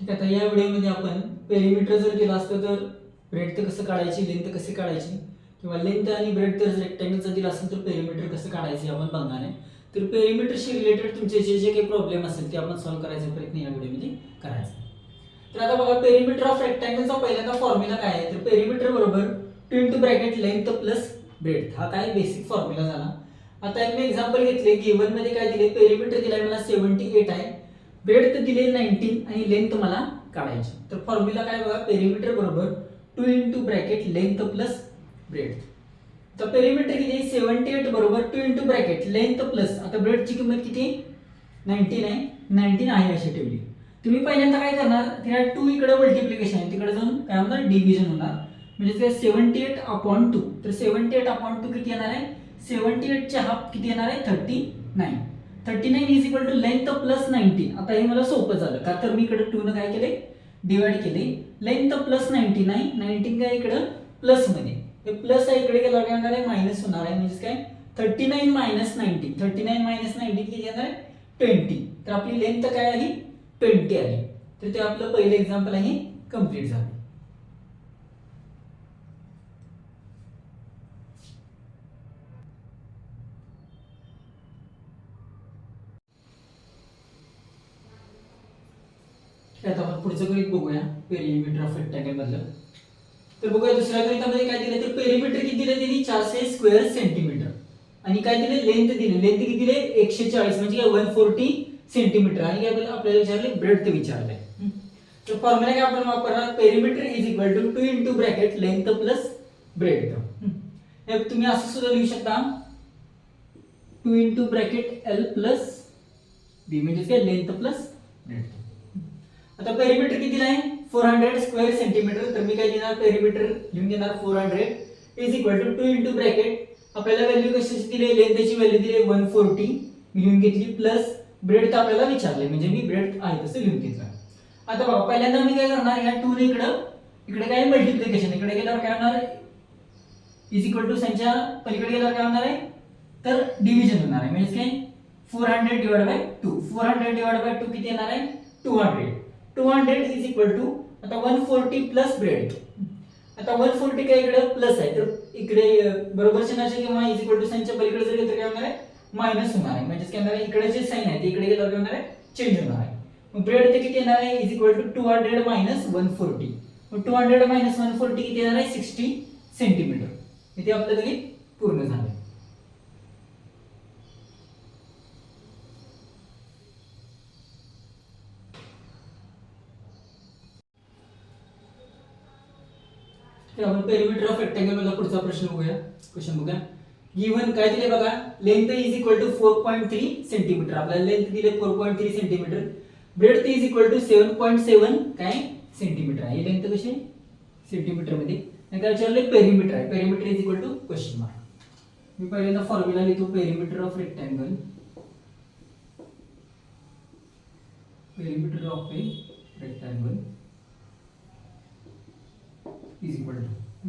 ठीक आहे. आता या व्हिडिओमध्ये आपण पेरिमीटर जर केलं असतं तर ब्रेड कसं काढायची, लेंथ कशी काढायची, किंवा लेंथ आणि ब्रेड जर रेक्टँगलचं दिलं असेल तर पेरिमीटर कसं काढायचं हे आपण बघणार आहे. तर पेरिमीटरशी रिलेटेड तुमचे जे जे काही प्रॉब्लेम असेल ते आपण सॉल्व्ह करायचा प्रयत्न या व्हिडिओमध्ये करायचा. तर आता बघा, पेरिमीटर ऑफ रेक्टँगलचा पहिल्यांदा फॉर्म्युला काय आहे, तर पेरिमीटर बरोबर 2 into bracket length plus bread. हा काय बेसिक फॉर्म्युला झाला. आता एक मी एक्झाम्पल घेतले, गिवन मध्ये काय दिले, पेरिमीटर दिलाय मला 78 आहे, ब्रेड तर दिले 19 आणि लेंथ मला काढायची. तर फॉर्म्युला काय बघा, पेरिमीटर बरोबर 2 into bracket length plus bread. तर पेरिमीटर किती, 78 बरोबर 2 इंटू ब्रॅकेट लेंथ प्लस, आता ब्रेडची किंमत किती 19 आहे, 19 आहे अशी ठेवली. तुम्ही पहिल्यांदा काय करणार, त्या 2 इकडे मल्टिप्लिकेशन आहे, तिकडे जाऊन काय होणार, डिव्हिजन होणार. म्हणजे ते 78 अपॉन 2. तर 78 अपॉन 2 किती येणार आहे, 78 चे हाफ किती येणार आहे, 39. 39 is equal to length plus 19. आता हे मला सोपं झालं का, तर मी इकडे 2 न काय केले, डिवाइड केले. लेंथ प्लस 19, 19 काय इकडे प्लस मध्ये, हे प्लस आहे, इकडे गेल्यावर काय होणार आहे, मायनस होणार आहे. म्हणजे काय, 39 मायनस 19, 39 मायनस 19 किती येणार आहे, 20. तर आपली लेंथ काय आली, 20 आली. तर ते आपलं पहिलं एक्झाम्पल आहे कंप्लीट झालं. आता आपण पुढचं गणित बघूया पेरिमीटर ऑफ रेक्टँगल मधलं. तर बघूया दुसऱ्या गणितामध्ये काय दिलं, तर पेरिमीटर किती दिलं त्यांनी, 400 स्क्वेअर सेंटीमीटर. आणि काय दिले, लेंथ दिली, लेंथ किती दिले, 140 म्हणजे काय 140 सेंटीमीटर. आणि काय आपल्याला विचारले, ब्रेड ते विचारलंय. तर फॉर्म्युला काय आपण वापरणार, perimeter is equal to 2 into bracket length plus breadth. हे तुम्ही असं सुद्धा लिहू शकता, 2 into bracket L plus B म्हणजे काय, लेंथ प्लस ब्रेड. आता पेरिमीटर किती दिला आहे, 400 स्क्वेअर सेंटीमीटर. तर मी काय देणार, पेरिमीटर लिहून देणार 400 is equal to 2 into bracket, आपल्याला व्हॅल्यू कशाची दिली, लेंथची व्हॅल्यू दिली 140 मी लिहून घेतली, प्लस ब्रेड तर आपल्याला विचारले म्हणजे मी ब्रेड आहे तसं लिहून घेतलं. आता बघा, पहिल्यांदा मी काय करणार, ह्या 2 ने इकडे काय मल्टिप्लिकेशन, इकडे गेल्यावर काय होणार, इज इक्वल टू संख्या पलीकडे गेल्यावर काय होणार आहे, तर डिव्हिजन होणार आहे. म्हणजे काय, 400 डिवाइड बाय 2, 400 डिवाइड बाय 2 किती येणार आहे, 200. 200 इज इक्वल टू, आता 140 प्लस ब्रेड. आता 140 काय इकडे प्लस आहे, तर इकडे बरोबर चिन्हाचे किंवा इज इक्वल टू साइनच्या पलीकडे जर गेलं तर काय होणार आहे, मायनस होणार आहे. म्हणजे काय होणार आहे, इकडे जे साइन आहे ते इकडे गेल्यावर काय होणार आहे, चेंज होणार आहे. मग ब्रेड ते किती येणार आहे, इज इक्वल टू 200 मायनस 140. मग 200 मायनस 140 किती येणार आहे, 60 सेंटीमीटर. इथे आपलं गणित पूर्ण झालं. आपण पेरिमीटर ऑफ रेक्टँगल मधला पुढचा प्रश्न बघूया. क्वेश्चन बघूया, गिवन काय दिले बघा, length is equal to 4.3 centimetre. आपल्याला लेंथ दिले 4.3 centimetre, breadth is equal to 7.7 काय सेंटीमीटर आहे. लेंथ कशी सेंटीमीटर मध्ये, आणि काय विचारले, पेरिमीटर आहे. Perimeter is equal to question mark. मी पहिल्यांदा फॉर्म्युला लिहितो, perimeter of rectangle, perimeter of a rectangle is equal to,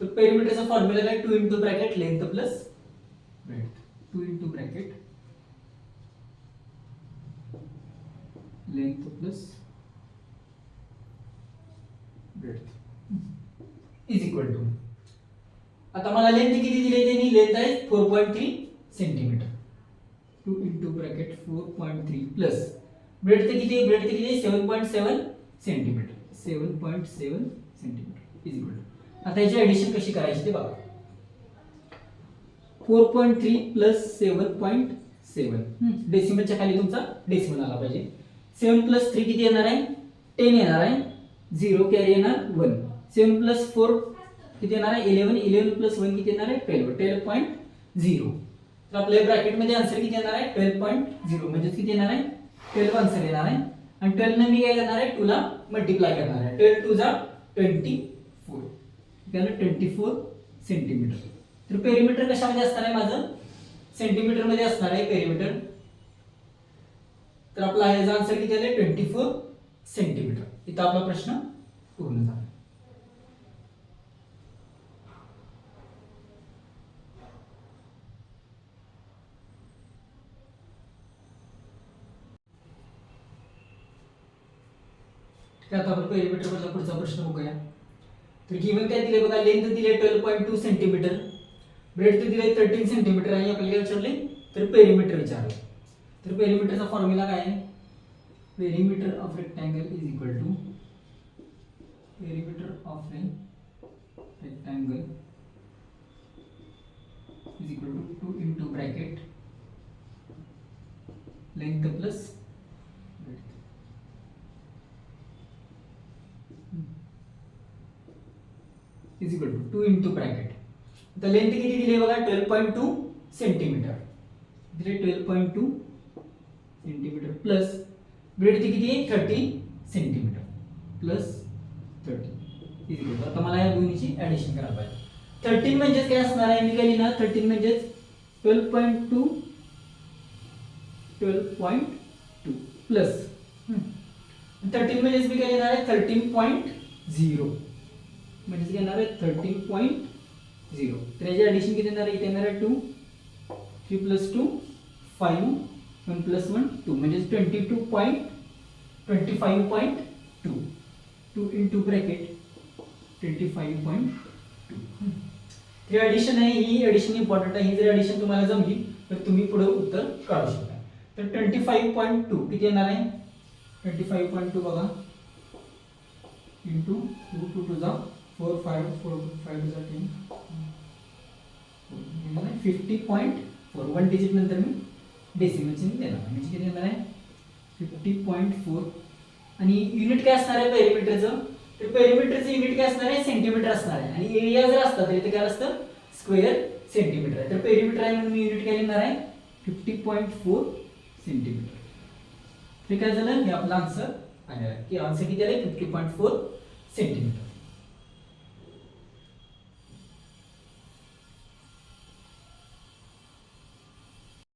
तो पेरिमीटरचा फॉर्म्युला काय, 2 into bracket length plus breadth. 2 into bracket length plus breadth is equal to, आता मला length किती दिली त्यांनी, लेंथ आहे 4.3 centimetre. 2 into bracket 4.3 plus breadth ते किती, ब्रेड ते किती 7.7 centimetre. 7.7 centimetre is equal to, आता याची ऍडिशन कशी करायची ते बघा. 4.3 प्लस 7.7, डेसिमलच्या खाली तुमचा डेसिमल आला पाहिजे. 7 प्लस 3 किती येणार आहे, 10 येणार आहे, 0 कॅरी येणार 1. 7 प्लस 4 किती येणार आहे, 11. 11 प्लस 1 किती येणार आहे, 12. 12.0. तर आपल्या ब्रॅकेट मध्ये आन्सर किती येणार आहे, 12.0. म्हणजे किती येणार आहे, 12 आन्सर येणार आहे. आणि 12 ने मी काय करणार आहे, 2 ला मल्टिप्लाय करणार आहे. 12 2 जा 24, त्याला 24 सेंटीमीटर. तर पेरिमीटर कशामध्ये असणार आहे माझं, सेंटीमीटर मध्ये असणार आहे पेरिमीटर. तर आपला ह्याचा आन्सर किती आले, 24 सेंटीमीटर. इथं आपला प्रश्न पूर्ण झाला. ठीक आहे, आता आपण पेरिमीटर मधला पुढचा प्रश्न बघूया. तर गिवन काय दिले बघा, लेंथ दिले 12.2 सेंटीमीटर, ब्रेडथ दिले 13 सेंटीमीटर आणि आपल्याला काय विचारले तर पेरिमीटर विचारले. तर पेरिमीटरचा फॉर्म्युला काय आहे, perimeter of rectangle is equal to perimeter of a rectangle is equal to 2 into bracket length plus is equal to 2 into bracket. तर लेंथ किती दिली बघा 12.2 सेंटीमीटर दिले, 12.2 सेंटीमीटर प्लस ब्रेड किती आहे 30 centimetre plus 30 is equal to, आता मला या दोन्हीची ऍडिशन करायला पाहिजे. 13 म्हणजेच काय असणार आहे, मी केली ना 13 म्हणजेच 12.2 प्लस 13 म्हणजेच मी काय घेणार आहे 13.0 म्हणजेच घेणार आहे 13.0. तर याची ऍडिशन किती येणार आहे, इथे येणार आहे 2 3 प्लस 2 5 1 प्लस 1 2 म्हणजेच 25.2 2 इंटू ब्रॅकेट 25.2. ही ऍडिशन आहे, ही ऍडिशन इम्पॉर्टंट आहे. ही जर ऍडिशन तुम्हाला जमली तर तुम्ही पुढे उत्तर काढू शकता. तर 25.2 किती येणार आहे, 25.2 बघा इंटू 2 2 टू जा 4 5 4 5 जा 10 50.4. 1 डिजिट नंतर मी डेसिमल चिन्ह देणार, म्हणजे किती येणार आहे 50.4. आणि युनिट काय असणार आहे पेरिमीटरचं, तर पेरिमीटरचं युनिट काय असणार आहे सेंटीमीटर असणार आहे. आणि एरिया जर असता तर इथे काय असतं स्क्वेअर सेंटीमीटर आहे. तर पेरिमीटर आहे म्हणून मी युनिट काय लिहिणार आहे 50.4 सेंटीमीटर. हे काय झालं, हे आपलं आन्सर आहे की आन्सर किती आले 50.4 सेंटीमीटर.